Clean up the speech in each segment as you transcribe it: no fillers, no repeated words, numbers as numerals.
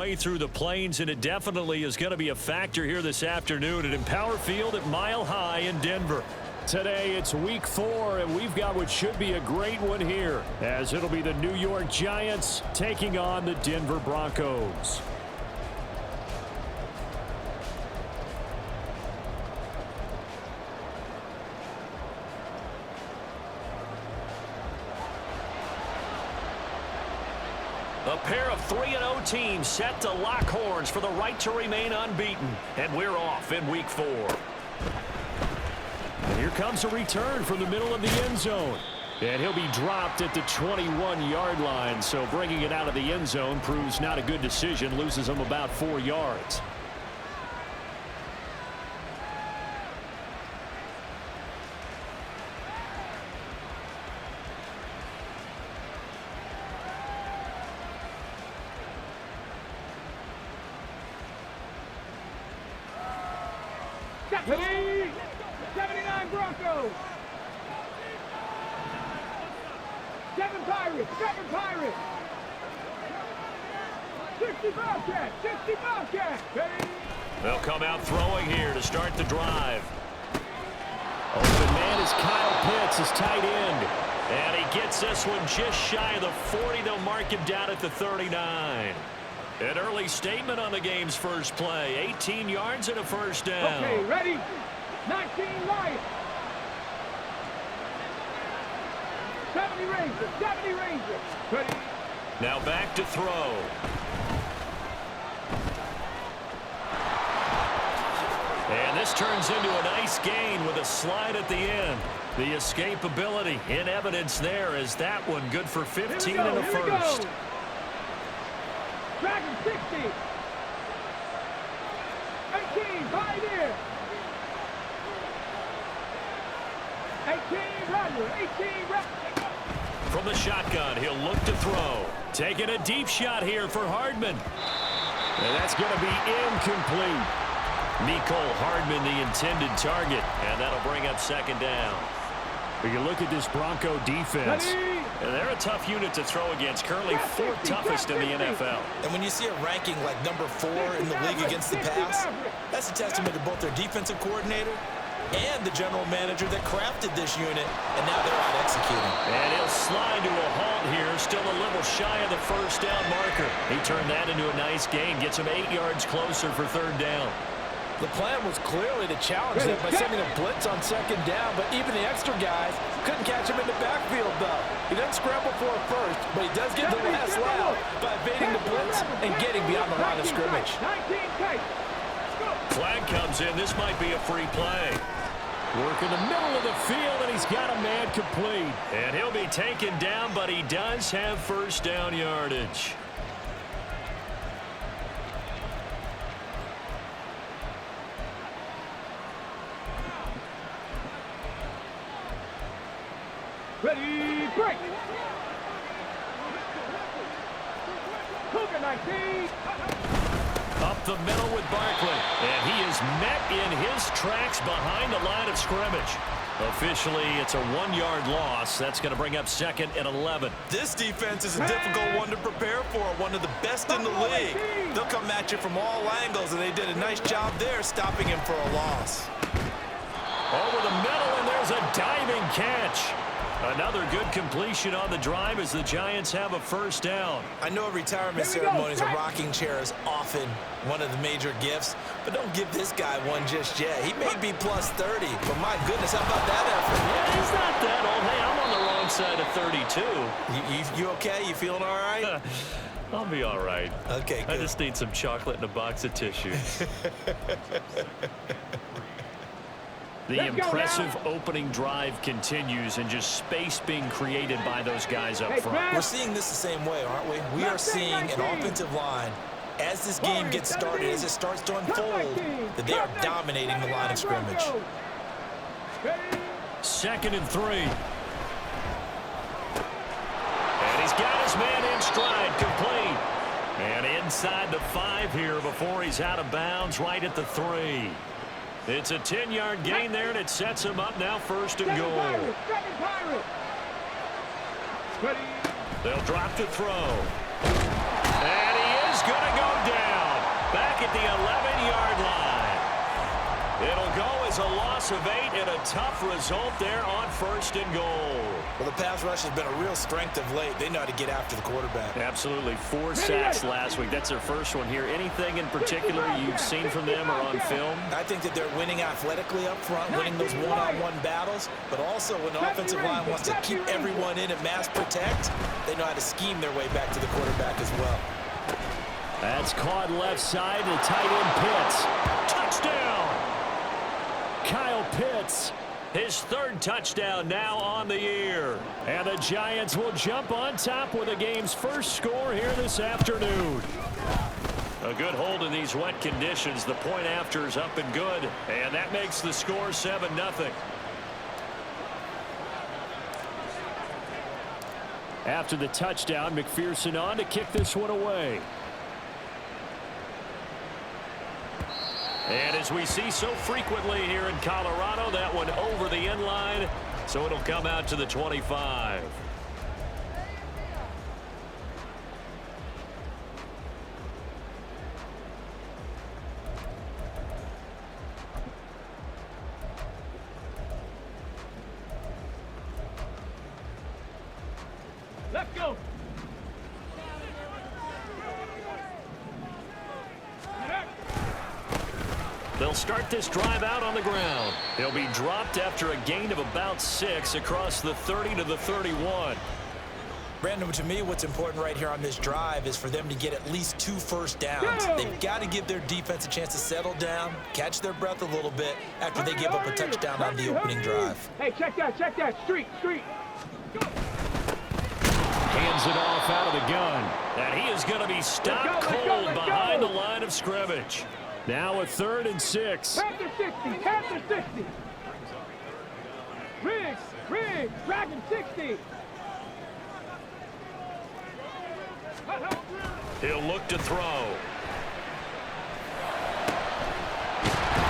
play through the plains, and it definitely is going to be a factor here this afternoon at Empower Field at Mile High in Denver. Today, it's week 4, and we've got what should be a great one here, as it'll be the New York Giants taking on the Denver Broncos. A pair of 3-0 teams set to lock horns for the right to remain unbeaten. And we're off in week 4. And here comes a return from the middle of the end zone. And he'll be dropped at the 21-yard line. So bringing it out of the end zone proves not a good decision. Loses him about 4 yards. Hey, 79 Broncos. 7 Pirates. 60 Bobcats. 60 Bobcats. Hey. They'll come out throwing here to start the drive. Open man is Kyle Pitts, his tight end. And he gets this one just shy of the 40. They'll mark him down at the 39. An early statement on the game's first play. 18 yards and a first down. Okay, ready? 19 Lions. 70 Rangers. Ready? Now back to throw. And this turns into a nice gain with a slide at the end. The escapability in evidence there as that one good for 15 and a first. Dragon 60. 18, Pioneer. 18, Shaduer. From the shotgun, he'll look to throw. Taking a deep shot here for Hardman. And that's going to be incomplete. Nicole Hardman, the intended target. And that'll bring up second down. When you look at this Bronco defense, and they're a tough unit to throw against, currently 4th toughest in the NFL. And when you see a ranking like number 4 in the league against the pass, that's a testament to both their defensive coordinator and the general manager that crafted this unit, and now they're out executing. And he'll slide to a halt here, still a little shy of the first down marker. He turned that into a nice gain, gets him 8 yards closer for third down. The plan was clearly to challenge them by sending a blitz on second down, but even the extra guys couldn't catch him in the backfield, though. He doesn't scramble for a first, but he does get the last loud by evading the blitz and getting beyond the line of scrimmage. Flag comes in. This might be a free play. Work in the middle of the field, and he's got a man complete. And he'll be taken down, but he does have first down yardage. Ready, break. Cougar 19. Up the middle with Barkley. And he is met in his tracks behind the line of scrimmage. Officially, it's a 1-yard loss. That's going to bring up second and 11. This defense is a difficult one to prepare for, one of the best in the league. They'll come at you from all angles, and they did a nice job there stopping him for a loss. Over the middle, and there's a diving catch. Another good completion on the drive as the Giants have a first down. I know retirement ceremonies, a rocking chair is often one of the major gifts, but don't give this guy one just yet. He may be plus 30, but my goodness, how about that effort? Yeah, he's not that old. Hey, I'm on the wrong side of 32. You okay? You feeling all right? I'll be all right. Okay, good. I just need some chocolate and a box of tissues. The impressive opening drive continues, and just space being created by those guys up front. We're seeing this the same way, aren't we? We are seeing an offensive line, as this game gets started, as it starts to unfold, that they are dominating the line of scrimmage. 2nd and 3. And he's got his man in stride, complete. And inside the 5 here before he's out of bounds, right at the 3. It's a 10-yard gain there, and it sets him up now 1st and goal. They'll drop the throw. And he is going to go down. a loss of 8 and a tough result there on 1st and goal. Well, the pass rush has been a real strength of late. They know how to get after the quarterback. Absolutely. 4 sacks last week. That's their first one here. Anything in particular you've seen from them or on film? I think that they're winning athletically up front, winning those one-on-one battles, but also when the offensive line wants to keep everyone in and mass protect, they know how to scheme their way back to the quarterback as well. That's caught left side to tight end Pitts. Touchdown! Kyle Pitts, his 3rd touchdown now on the year. And the Giants will jump on top with the game's first score here this afternoon. A good hold in these wet conditions. The point after is up and good. And that makes the score 7-0. After the touchdown, McPherson on to kick this one away. And as we see so frequently here in Colorado, that one over the end line, so it'll come out to the 25. Let's go. They'll start this drive out on the ground. He'll be dropped after a gain of about 6 across the 30 to the 31. Brandon, to me, what's important right here on this drive is for them to get at least 2 first downs. They've got to give their defense a chance to settle down, catch their breath a little bit after they give up a touchdown on the opening drive. Hey, check that. Street. Hands it off out of the gun. And he is going to be stopped cold behind the line of scrimmage. Now a 3rd and 6. Panther 60. Riggs, Dragon 60. He'll look to throw.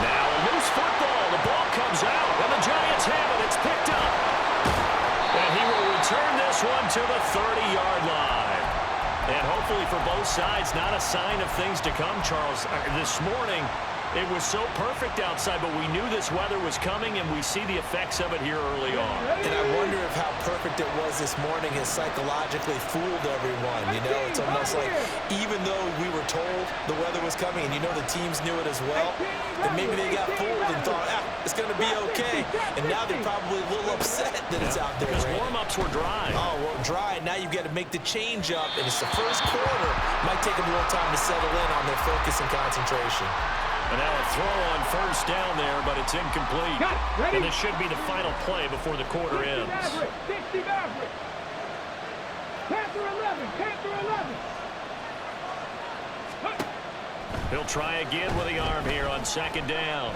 Now a loose football. The ball comes out, and the Giants have it. It's picked up. And he will return this one to the 30-yard line. And hopefully for both sides, not a sign of things to come, Charles. This morning, it was so perfect outside, but we knew this weather was coming, and we see the effects of it here early on. And I wonder if how perfect it was this morning has psychologically fooled everyone. You know, it's almost like even though we were told the weather was coming, and you know the teams knew it as well, that maybe they got fooled and thought, it's going to be okay. And now they're probably a little upset that it's out there. Because warm-ups were dry. Oh, well, dry. Now you've got to make the change up, and it's the first quarter. Might take them a little time to settle in on their focus and concentration. And now a throw on 1st down there, but it's incomplete. And this should be the final play before the quarter ends. 60 Maverick. Panther 11. He'll try again with the arm here on 2nd down.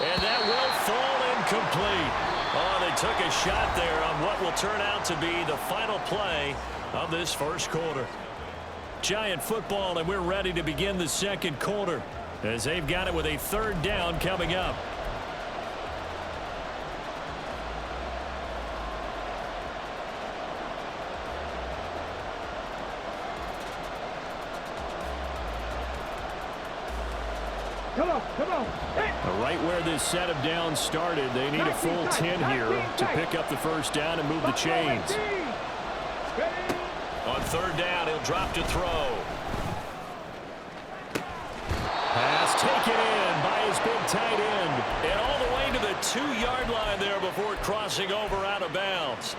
And that will fall incomplete. Oh, they took a shot there on what will turn out to be the final play of this first quarter. Giant football, and we're ready to begin the second quarter as they've got it with a 3rd down coming up. Come on. Hey. Right where this set of downs started, they need a full 10 here to pick up the 1st down and move the chains. On 3rd down, he'll drop to throw. Pass taken in by his big tight end. And all the way to the 2-yard line there before crossing over out of bounds.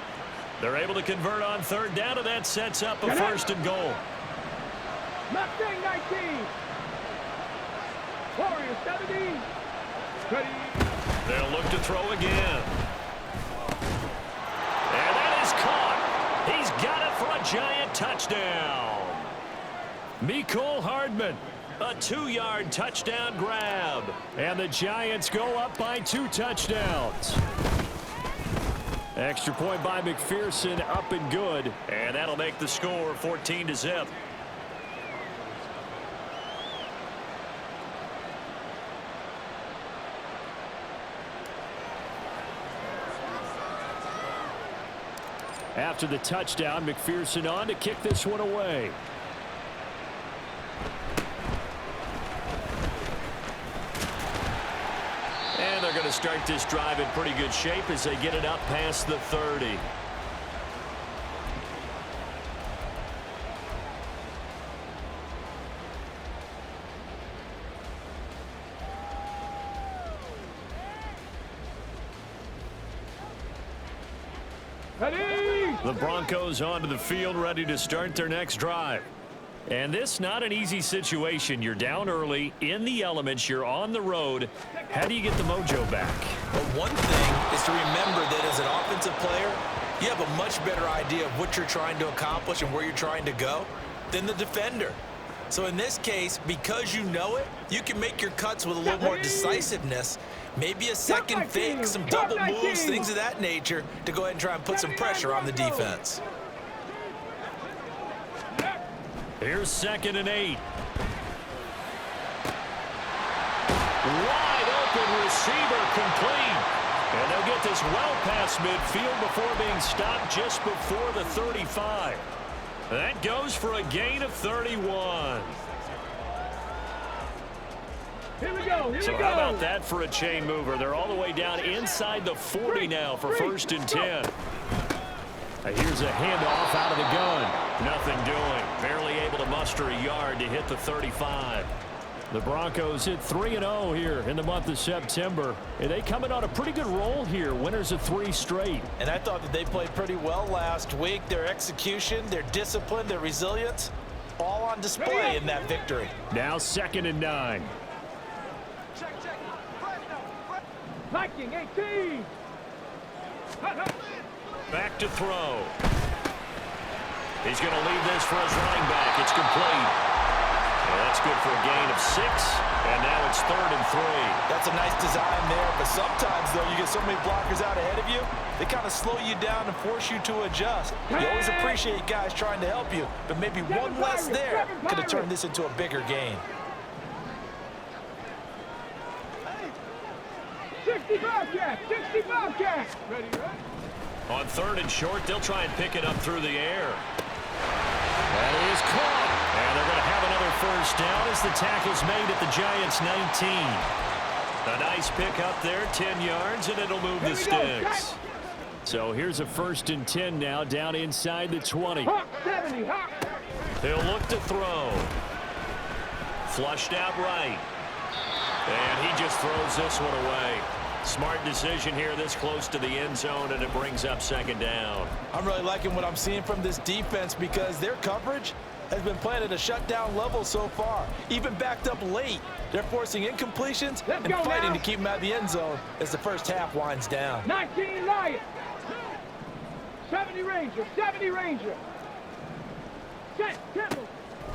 They're able to convert on 3rd down, and that sets up a 1st and goal. Mustang 19. Warriors 70. Ready. They'll look to throw again. And that is caught. He's got it for a Giant touchdown. Mecole Hardman, a 2-yard touchdown grab. And the Giants go up by 2 touchdowns. Extra point by McPherson, up and good. And that'll make the score 14-0. After the touchdown, McPherson on to kick this one away. to start this drive in pretty good shape as they get it up past the 30. Ready? The Broncos onto the field, ready to start their next drive. And this not an easy situation. You're down early, in the elements, you're on the road. How do you get the mojo back? But one thing is to remember that as an offensive player, you have a much better idea of what you're trying to accomplish and where you're trying to go than the defender. So in this case, because you know it, you can make your cuts with a little more decisiveness, maybe a second fake, some double moves, things of that nature, to go ahead and try and put some pressure on the defense. Here's 2nd and 8. Wide open receiver complete. And they'll get this well past midfield before being stopped just before the 35. That goes for a gain of 31. Here we go. Here So we go. how about that for a chain mover? They're all the way down inside the 40 now for 1st and 10. Here's a handoff out of the gun. Nothing doing. Barely able to muster a yard to hit the 35. The Broncos hit 3-0 here in the month of September. And they come in on a pretty good roll here. Winners of 3 straight. And I thought that they played pretty well last week. Their execution, their discipline, their resilience, all on display in that victory. Now 2nd and 9. Viking 18. Back to throw. He's going to leave this for his running back. It's complete. And that's good for a gain of 6. And now it's 3rd and 3. That's a nice design there, but sometimes, though, you get so many blockers out ahead of you, they kind of slow you down and force you to adjust. You always appreciate guys trying to help you, but maybe one less there could have turned this into a bigger gain. 60 Bobcats. 60 Bobcats. Ready, ready? On 3rd and short, they'll try and pick it up through the air. That is caught. And they're going to have another 1st down as the tackle's made at the Giants' 19. A nice pick up there, 10 yards, and it'll move the sticks. So here's a 1st and 10 now, down inside the 20. Hawk 70. Hawk. He'll look to throw. Flushed out right. And he just throws this one away. Smart decision here this close to the end zone, and it brings up 2nd down. I'm really liking what I'm seeing from this defense because their coverage has been playing at a shutdown level so far. Even backed up late, they're forcing incompletions and fighting to keep them out of the end zone as the first half winds down. 19 Lions. 70 Ranger. 70 Ranger. Set. Temple.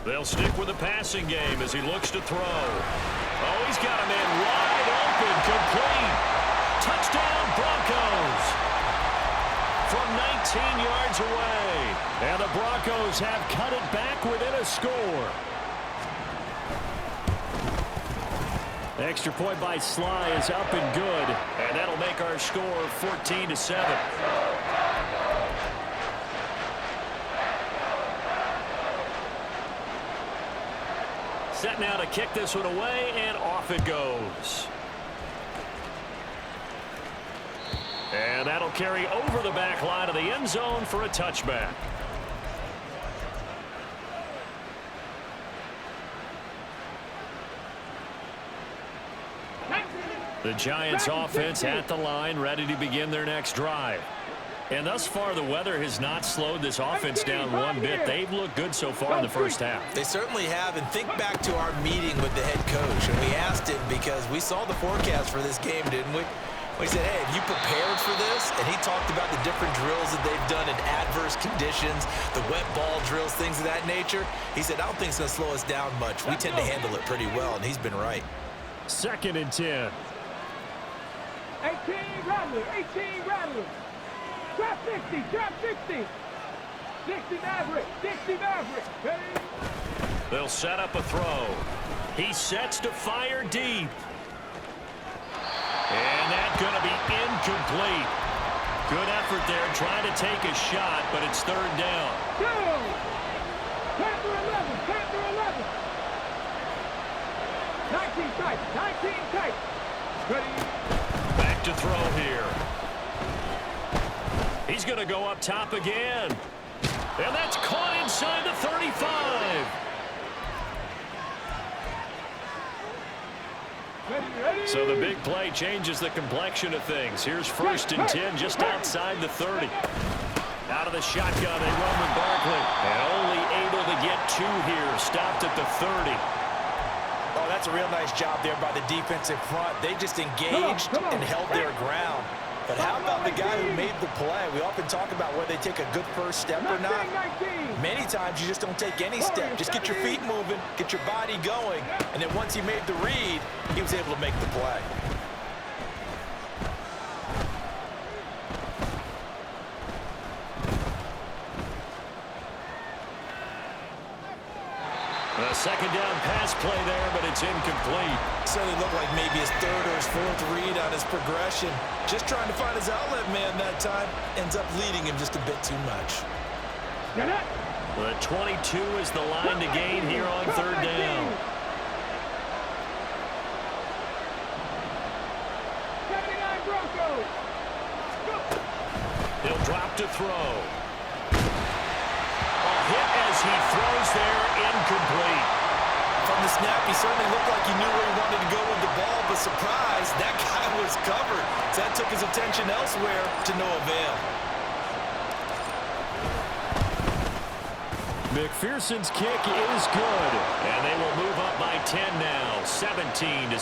They'll stick with the passing game as he looks to throw. Oh, he's got a man wide open, complete. Touchdown, Broncos. From 19 yards away. And the Broncos have cut it back within a score. Extra point by Sly is up and good. And that'll make our score 14-7. Set now to kick this one away, and off it goes. And that'll carry over the back line of the end zone for a touchback. The Giants offense at the line, ready to begin their next drive. And thus far, the weather has not slowed this offense down one bit. They've looked good so far in the first half. They certainly have, and think back to our meeting with the head coach, and we asked him because we saw the forecast for this game, didn't we? We said, hey, have you prepared for this? And he talked about the different drills that they've done in adverse conditions, the wet ball drills, things of that nature. He said, I don't think it's going to slow us down much. We tend to handle it pretty well, and he's been right. 2nd and 10. 18 Rattler. 18 Rattler. Drop 60. Drop 60. 60 Maverick. 60 Maverick. Ready? They'll set up a throw. He sets to fire deep. And that's going to be incomplete. Good effort there trying to take a shot, but it's 3rd down. Down. Panther 11. Panther 11. 19 tight. 19 tight. Ready? look to throw here. He's going to go up top again. And that's caught inside the 35. So the big play changes the complexion of things. Here's 1st and 10 just outside the 30. Out of the shotgun, they run with Barkley. And only able to get 2 here. Stopped at the 30. Oh, that's a real nice job there by the defensive front. They just engaged and held their ground. But how about the guy who made the play? We often talk about whether they take a good first step or not. Many times you just don't take any step. Just get your feet moving, get your body going, and then once he made the read, he was able to make the play. A 2nd down pass play there, but it's incomplete. Certainly looked like maybe his 3rd or his 4th read on his progression. Just trying to find his outlet man that time. Ends up leading him just a bit too much. The 22 is the line to gain here on 3rd down. 79 Broncos. He'll drop to throw. A hit as he throws there, incomplete. From the snap, he certainly looked like he knew where he wanted to go with the ball, but surprise, that guy was covered. So that took his attention elsewhere to no avail. McPherson's kick is good, and they will move up by 10 now, 17-7.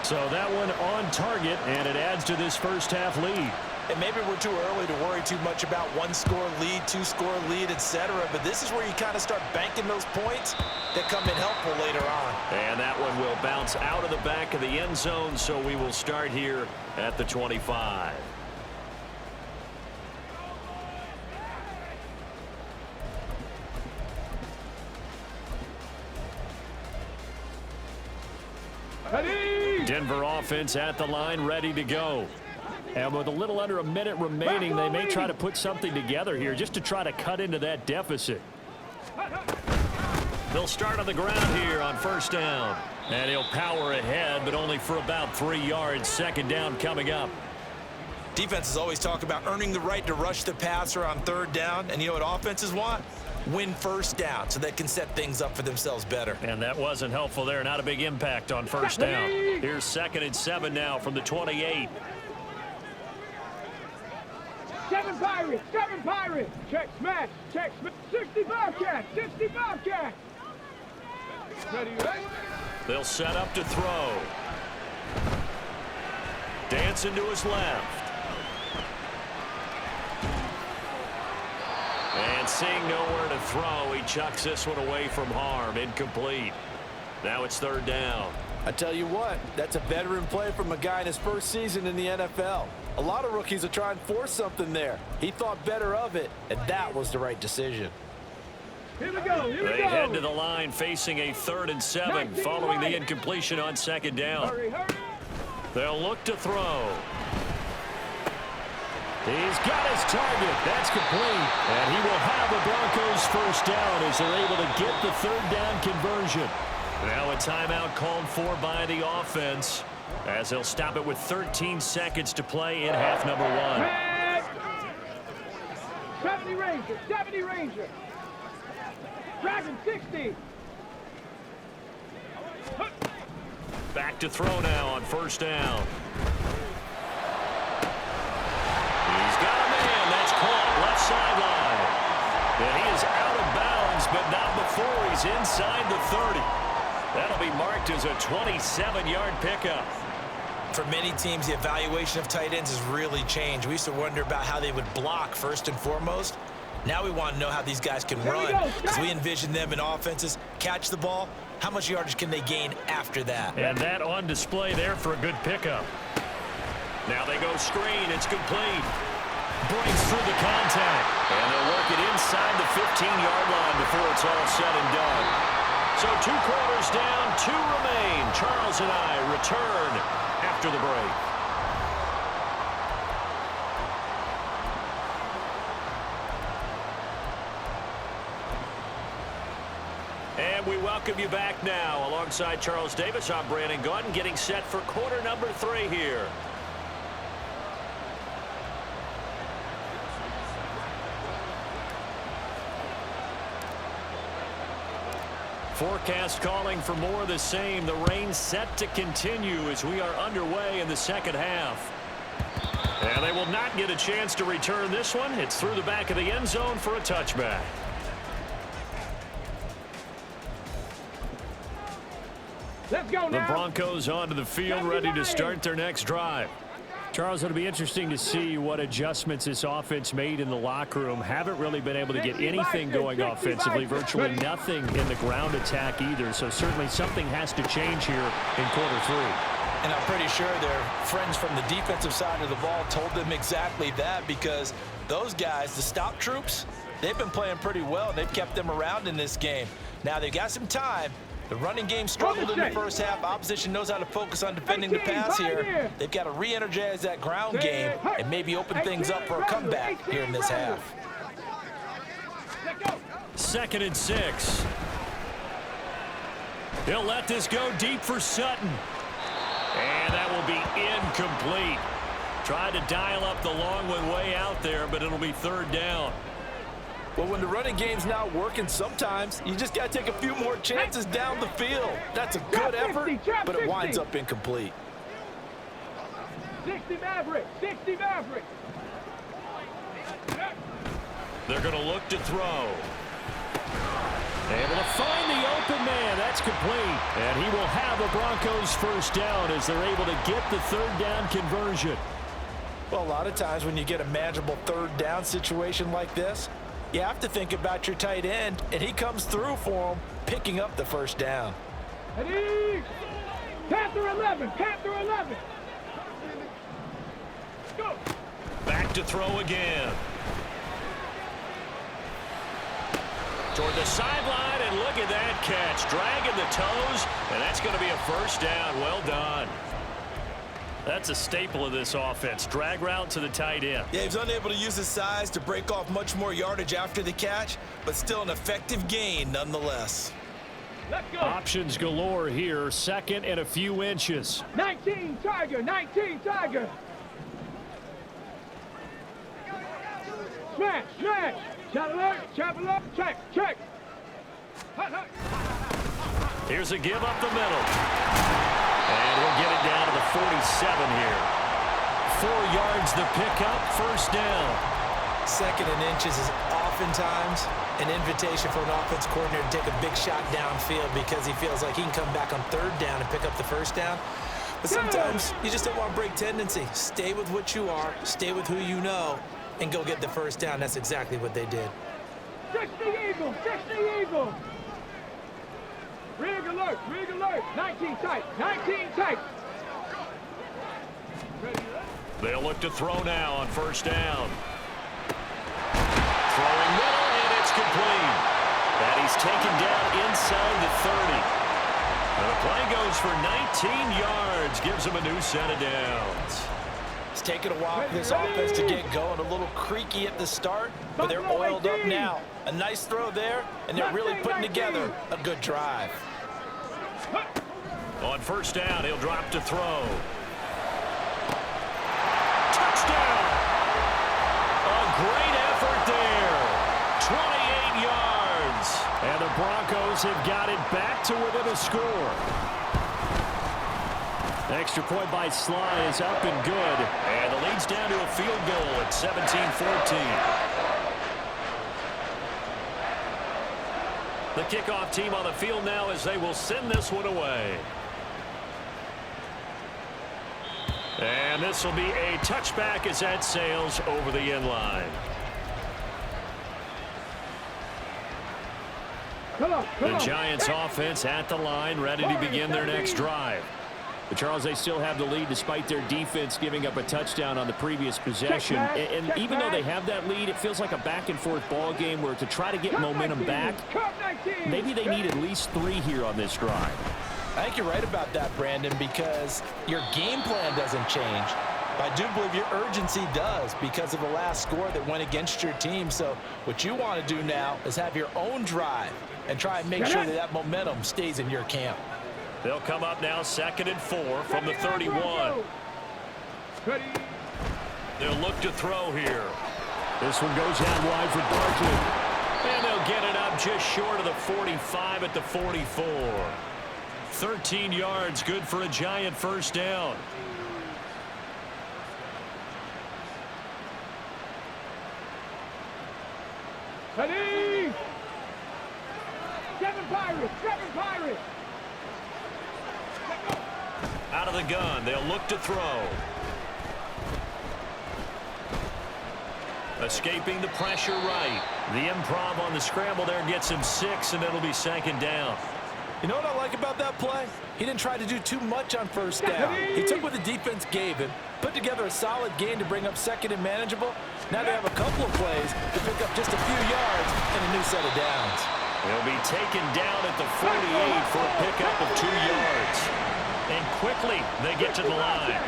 So that one on target, and it adds to this first half lead. And maybe we're too early to worry too much about 1-score lead, 2-score lead, etc. But this is where you kind of start banking those points that come in helpful later on. And that one will bounce out of the back of the end zone, so we will start here at the 25. Denver offense at the line, ready to go. And with a little under a minute remaining, they may try to put something together here just to try to cut into that deficit. They'll start on the ground here on 1st down. And he'll power ahead, but only for about 3 yards. 2nd down coming up. Defenses always talk about earning the right to rush the passer on 3rd down. And you know what offenses want? Win 1st down so they can set things up for themselves better. And that wasn't helpful there. Not a big impact on 1st down. Here's 2nd and 7 now from the 28. 7 Pirates, 7 Pirates. Check smash, check smash. 60 Bobcats, 60 Bobcats. Ready, right? They'll set up to throw. Dancing to his left. And seeing nowhere to throw, he chucks this one away from harm. Incomplete. Now it's 3rd down. I tell you what, that's a veteran play from a guy in his first season in the NFL. A lot of rookies will try and force something there. He thought better of it, and that was the right decision. Here we go, here we go. They head to the line facing a 3rd and 7 following the incompletion on 2nd down. Hurry, hurry. They'll look to throw. He's got his target. That's complete. And he will have the Broncos 1st down as they're able to get the 3rd down conversion. Now a timeout called for by the offense as they'll stop it with 13 seconds to play in half number 1. 70 Ranger, 70 Ranger. Dragon 60. Back to throw now on 1st down. He's got a man. That's caught left sideline. And he is out of bounds, but not before he's inside the 30. That'll be marked as a 27-yard pickup. For many teams, the evaluation of tight ends has really changed. We used to wonder about how they would block first and foremost. Now we want to know how these guys can run, because we envision them in offenses catch the ball. How much yardage can they gain after that? And that on display there for a good pickup. Now they go screen. It's complete. Breaks through the contact. And they'll work it inside the 15-yard line before it's all said and done. So 2 quarters down, 2 remain. Charles and I return after the break. And we welcome you back now. Alongside Charles Davis, I'm Brandon Gaudin, getting set for quarter number 3 here. Forecast calling for more of the same. The rain set to continue as we are underway in the second half. And they will not get a chance to return this one. It's through the back of the end zone for a touchback. Let's go now. The Broncos onto the field, ready to start their next drive. Charles, it'll be interesting to see what adjustments this offense made in the locker room. Haven't really been able to get anything going offensively, virtually nothing in the ground attack either. So certainly something has to change here in quarter three. And I'm pretty sure their friends from the defensive side of the ball told them exactly that, because those guys, the stop troops, they've been playing pretty well. They've kept them around in this game. Now they've got some time. The running game struggled in the first half. Opposition knows how to focus on defending the pass here. They've got to re-energize that ground game and maybe open things up for a comeback here in this half. 2nd and 6. He'll let this go deep for Sutton. And that will be incomplete. Tried to dial up the long one way out there, but it'll be 3rd down. Well, when the running game's not working, sometimes you just got to take a few more chances down the field. That's a good effort, but it winds up incomplete. 60 Maverick, 60 Maverick. They're going to look to throw. Able to find the open man. That's complete. And he will have a Broncos first down as they're able to get the 3rd down conversion. Well, a lot of times when you get a manageable 3rd down situation like this, you have to think about your tight end, and he comes through for him, picking up the first down. Ready? Panther 11, Panther 11. Go. Back to throw again. Toward the sideline, and look at that catch. Dragging the toes, and that's going to be a first down. Well done. That's a staple of this offense. Drag route to the tight end. Yeah, he's unable to use his size to break off much more yardage after the catch, but still an effective gain nonetheless. Let's go. Options galore here. 2nd and a few inches. 19 Tiger, 19 Tiger. Smash, smash. Shaduer, check, check. Hut, hut. Here's a give up the middle. And we'll get it down to the 47 here. 4 yards the pickup, first down. 2nd and inches is oftentimes an invitation for an offense coordinator to take a big shot downfield because he feels like he can come back on 3rd down and pick up the first down. But sometimes you just don't want to break tendency. Stay with what you are, stay with who you know, and go get the first down. That's exactly what they did. 60 Eagles, 60 Eagles. Rig alert, 19 tight, 19 tight. They'll look to throw now on first down. Throwing middle, and it's complete. And he's taken down inside the 30. And the play goes for 19 yards, gives him a new set of downs. It's taken a while for this offense to get going. A little creaky at the start, but they're oiled up now. A nice throw there, and they're really putting together a good drive. On first down, he'll drop to throw. Touchdown! A great effort there. 28 yards. And the Broncos have got it back to within a score. Extra point by Sly is up and good. And the lead's down to a field goal at 17-14. The kickoff team on the field now as they will send this one away. And this will be a touchback as that sails over the end line. The Giants offense at the line, ready to begin their next drive. But Charles, they still have the lead despite their defense giving up a touchdown on the previous possession. And even though they have that lead, it feels like a back-and-forth ball game where to try to get momentum back, maybe they need at least 3 here on this drive. I think you're right about that, Brandon, because your game plan doesn't change. But I do believe your urgency does because of the last score that went against your team. So what you want to do now is have your own drive and try and make sure that that momentum stays in your camp. They'll come up now 2nd and 4 from the 31. They'll look to throw here. This one goes out wide for Barkley. And they'll get it up just short of the 45 at the 44. 13 yards, good for a Giant first down. Ready? 7 Pirates, 7 Pirates. Out of the gun, they'll look to throw. Escaping the pressure right. The improv on the scramble there gets him 6, and it'll be second down. You know what I like about that play? He didn't try to do too much on first down. He took what the defense gave him, put together a solid gain to bring up second and manageable. Now they have a couple of plays to pick up just a few yards and a new set of downs. He'll be taken down at the 48 for a pickup of 2 yards. And quickly, they get to the line.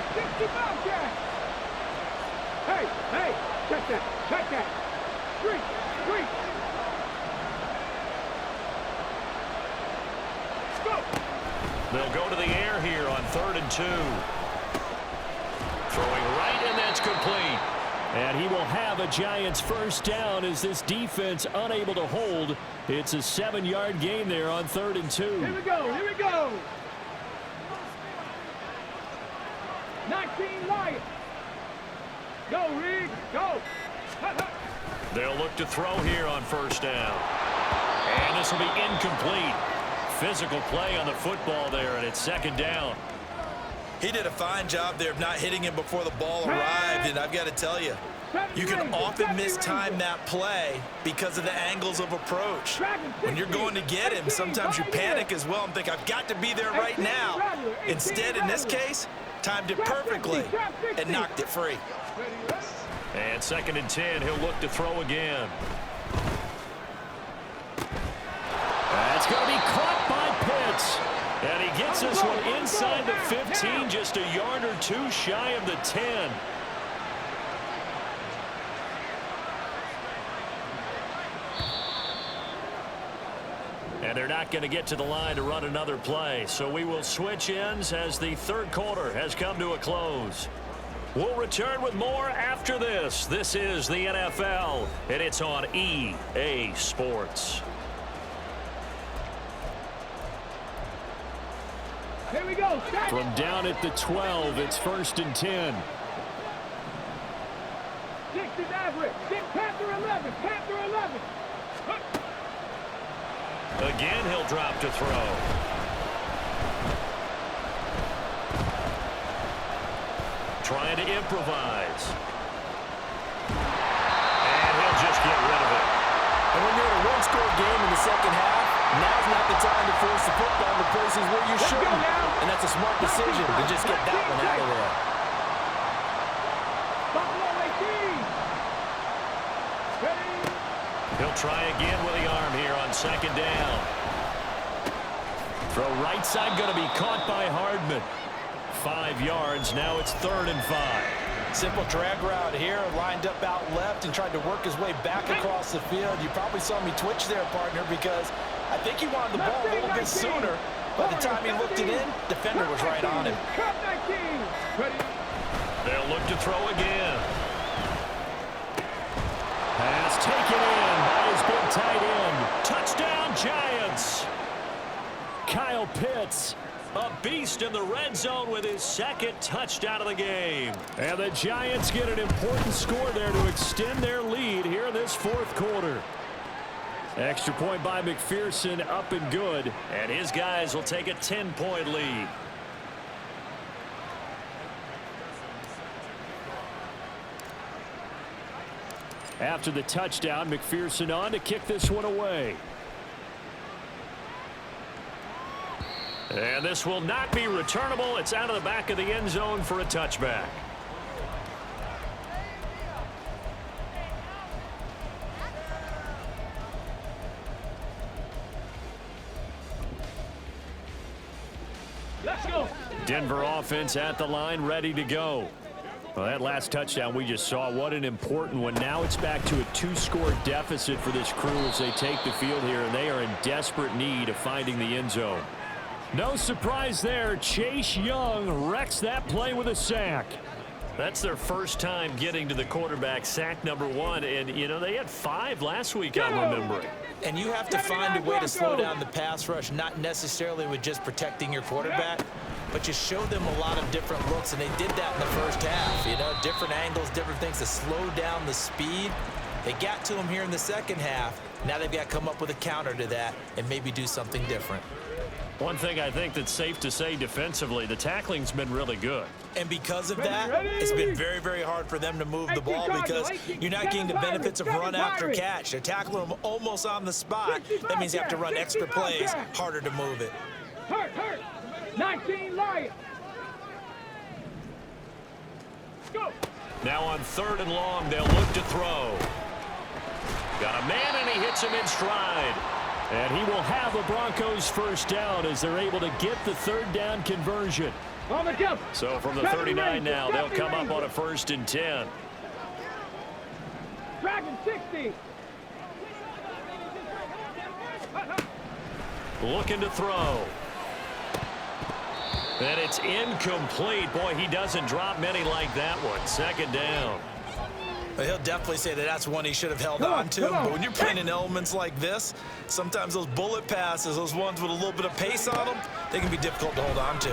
Hey, hey, check that, check that. Street, street. Go. They'll go to the air here on 3rd and 2. Throwing right, and that's complete. And he will have a Giants first down as this defense unable to hold. It's a 7-yard gain there on 3rd and 2. Here we go, here we go. 19 Lions. Go, Reed, go. They'll look to throw here on first down. And this will be incomplete. Physical play on the football there, and it's second down. He did a fine job there of not hitting him before the ball arrived, and I've got to tell you, you can often mistime that play because of the angles of approach. When you're going to get him, sometimes you panic as well and think, I've got to be there right now. Instead, in this case, timed it perfectly and knocked it free. And 2nd and 10, he'll look to throw again. That's going to be caught by Pitts. And he gets this one inside the 15, just a yard or 2 shy of the 10. And they're not going to get to the line to run another play. So we will switch ends as the 3rd quarter has come to a close. We'll return with more after this. This is the NFL, and it's on EA Sports. Here we go. From down at the 12, it's 1st and 10. 6 is average. 6, Panther 11. Panther 11. Again, he'll drop to throw. Trying to improvise. And he'll just get rid of it. And when you're in a one-score game in the second half, now's not the time to force the football to places where you shouldn't. And that's a smart decision to just get that one out of there. He'll try again with the arm here on 2nd down. Throw right side going to be caught by Hardman. 5 yards. Now it's 3rd and 5. Simple drag route here, lined up out left and tried to work his way back across the field. You probably saw me twitch there, partner, because I think he wanted the ball a little bit sooner. By the time he looked it in, defender was right on him. They'll look to throw again. Pass taken in by his big tight end. Touchdown, Giants. Kyle Pitts, a beast in the red zone with his 2nd touchdown of the game. And the Giants get an important score there to extend their lead here in this 4th quarter. Extra point by McPherson, up and good. And his guys will take a 10-point lead. After the touchdown, McPherson on to kick this one away. And this will not be returnable. It's out of the back of the end zone for a touchback. Let's go. Denver offense at the line, ready to go. Well, that last touchdown we just saw, what an important one. Now it's back to a 2-score deficit for this crew as they take the field here, and they are in desperate need of finding the end zone. No surprise there. Chase Young wrecks that play with a sack. That's their first time getting to the quarterback, sack number 1. And, you know, they had 5 last week, I'm remembering. And you have to find a way to slow down the pass rush, not necessarily with just protecting your quarterback, but you show them a lot of different looks, and they did that in the first half. You know, different angles, different things to slow down the speed. They got to him here in the second half. Now they've got to come up with a counter to that and maybe do something different. One thing I think that's safe to say defensively, the tackling's been really good. And because of that, it's been very, very hard for them to move the ball because you're not getting the benefits of run after catch. They're tackling them almost on the spot. That means you have to run extra plays, harder to move it. Hurt. 19 Lions. Go. Now on 3rd and long, they'll look to throw. Got a man, and he hits him in stride. And he will have the Broncos first down as they're able to get the 3rd down conversion. So from the 39 now, they'll come up on a 1st and 10. Dragon 60. Looking to throw. And it's incomplete. Boy, he doesn't drop many like that one. 2nd down. Well, he'll definitely say that that's one he should have held on to. But when you're playing in elements like this, sometimes those bullet passes, those ones with a little bit of pace on them, they can be difficult to hold on to.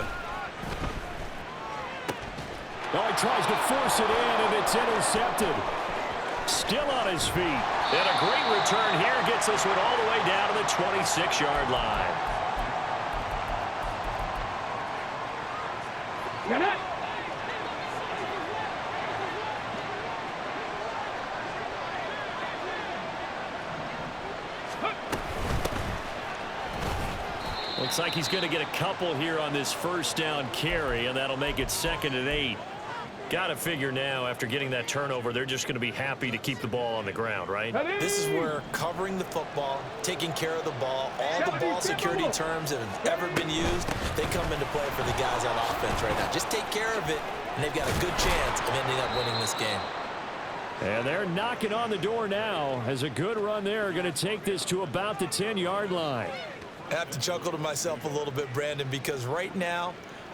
Oh, he tries to force it in, and it's intercepted. Still on his feet. And a great return here gets this one all the way down to the 26-yard line. Get it. Looks like he's going to get a couple here on this 1st down carry, and that'll make it 2nd and 8. Got to figure now, after getting that turnover, they're just going to be happy to keep the ball on the ground, right? This is where covering the football, taking care of the ball, all the ball security terms that have ever been used, they come into play for the guys on offense right now. Just take care of it, and they've got a good chance of ending up winning this game. And they're knocking on the door now as a good run there. Going to take this to about the 10-yard line. I have to chuckle to myself a little bit, Brandon, because right now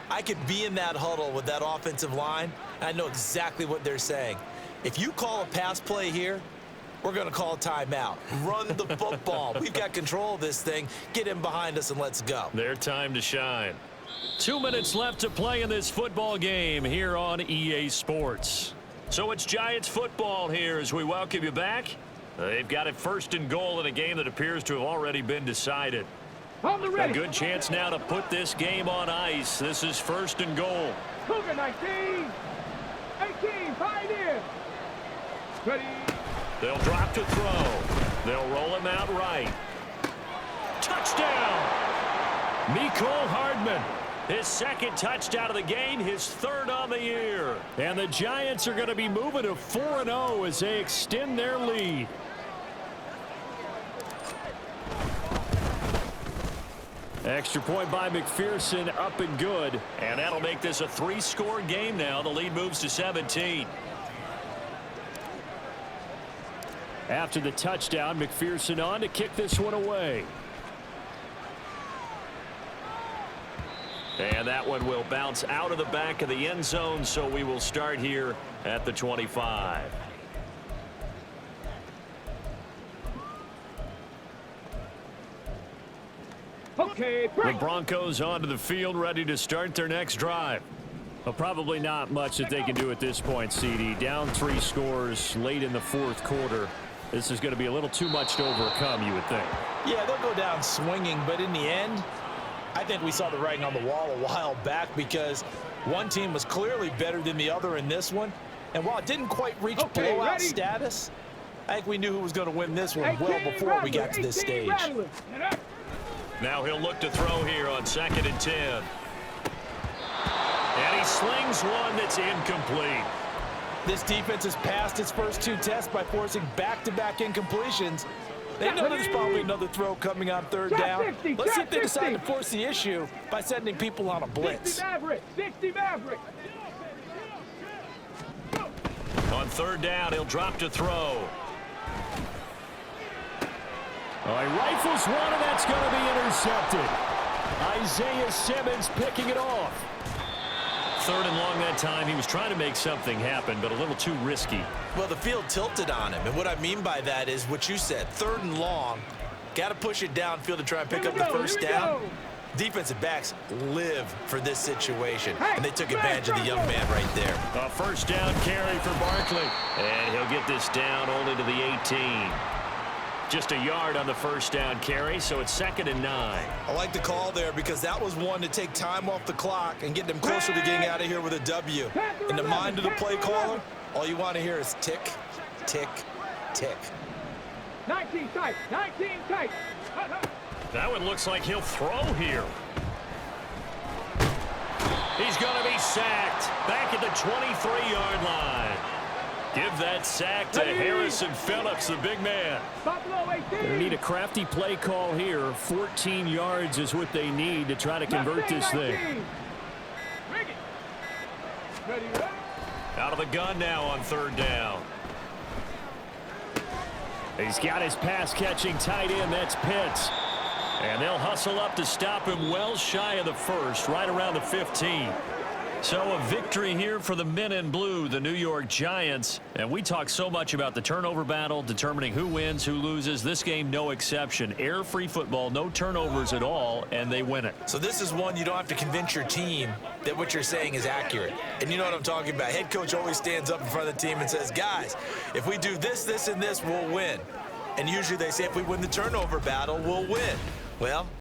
I could be in that huddle with that offensive line, and I know exactly what they're saying. If you call a pass play here, we're going to call a timeout. Run the football. We've got control of this thing. Get in behind us and let's go. Their time to shine. 2 minutes left to play in this football game here on EA Sports. So it's Giants football here as we welcome you back. They've got it 1st and goal in a game that appears to have already been decided. A good chance now to put this game on ice. This is 1st and goal. Cougar 19. 18. Pioneer. Ready. They'll drop to throw. They'll roll him out right. Touchdown. Mecole Hardman. His 2nd touchdown of the game, his 3rd on the year. And the Giants are going to be moving to 4-0 as they extend their lead. Extra point by McPherson, up and good. And that'll make this a 3-score game now. The lead moves to 17. After the touchdown, McPherson on to kick this one away. And that one will bounce out of the back of the end zone, so we will start here at the 25. Okay, the Broncos onto the field, ready to start their next drive. Well, probably not much that they can do at this point, CD. Down 3 scores late in the 4th quarter. This is going to be a little too much to overcome, you would think. Yeah, they'll go down swinging, but in the end, I think we saw the writing on the wall a while back because one team was clearly better than the other in this one. And while it didn't quite reach blowout status, I think we knew who was going to win this one well before we got to this stage. Now he'll look to throw here on 2nd and 10. And he slings one that's incomplete. This defense has passed its first 2 tests by forcing back-to-back incompletions. They know there's probably another throw coming on 3rd down. Let's see if they decide to force the issue by sending people on a blitz. 60 Maverick. On 3rd down, he'll drop to throw. Oh, he rifles one, and that's going to be intercepted. Isaiah Simmons picking it off. 3rd and long that time. He was trying to make something happen, but a little too risky. Well, the field tilted on him, and what I mean by that is what you said, 3rd and long, got to push it downfield to try and pick up the first down. Defensive backs live for this situation, and they took advantage of the young man right there. A first down carry for Barkley, and he'll get this down only to the 18. Just a yard on the first down carry, so it's 2nd and 9. I like the call there because that was one to take time off the clock and get them closer to getting out of here with a W. In the mind of the play caller, all you want to hear is tick, tick, tick. 19 tight, 19 tight. That one looks like he'll throw here. He's going to be sacked back at the 23-yard line. Give that sack to Harrison Phillips, the big man. They need a crafty play call here. 14 yards is what they need to try to convert this thing. Out of the gun now on 3rd down. He's got his pass-catching tight end. That's Pitts. And they'll hustle up to stop him well shy of the 1st, right around the 15. So a victory here for the men in blue, the New York Giants. And we talk so much about the turnover battle, determining who wins, who loses. This game, no exception. Air-free football, no turnovers at all, and they win it. So this is one you don't have to convince your team that what you're saying is accurate. And you know what I'm talking about. Head coach always stands up in front of the team and says, guys, if we do this, this, and this, we'll win. And usually they say if we win the turnover battle, we'll win. Well,